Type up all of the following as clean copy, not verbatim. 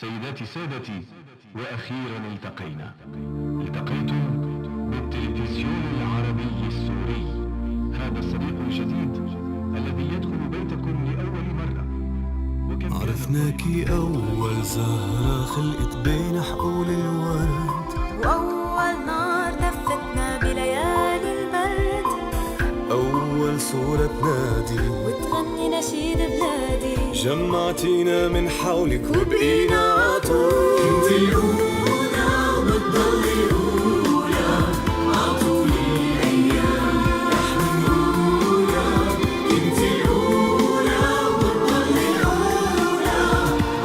سيداتي سادتي، وأخيرا التقيتم بالتلفزيون العربي السوري، هذا الصديق الجديد الذي يدخل بيتكم لأول مرة. عرفناكي أول زهرة خلقت بين حقول الورد، وأول نار دفتنا بليالي البرد، أول صورة تنادي وتغني نشيد بلادي، جمعتينا من حولك وبقينا عطول. انتي الأولى وبتضلي الأولى عطول الأيام، نحن الأولى. انتي الأولى وبتضلي الأولى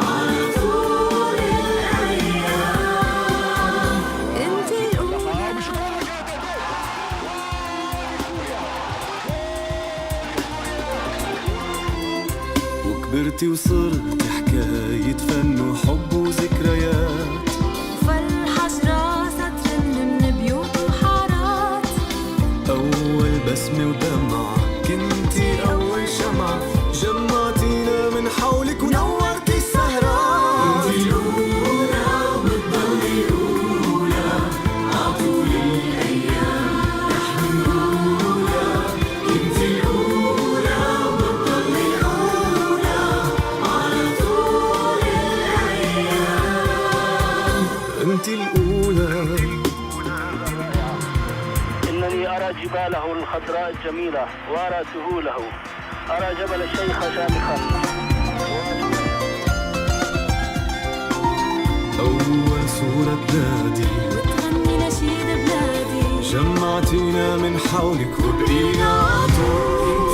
على طول الأيام، انتي الأولى. وكبرتي وصرتي حكاية فن وحب وذكريات، فالحشرة سترن من بيوت وحارات، أول بسمة ودمعة كنتي أول شمعة، جمعتينا من حولك ونورتي السهرات. انتي الأولى وبتضلي الأولى عطول الأيام، نحن الأولى. انتي الأولى وبتضلي الأولى على طول الأيام، انتي الأولى. إنني أرى جباله الخضراء الجميلة وأرى سهوله، أرى جبل الشيخ شامخا. أول صورة تنادي وتغني نشيد بلادي، جمعتينا من حولك وبقينا عطول.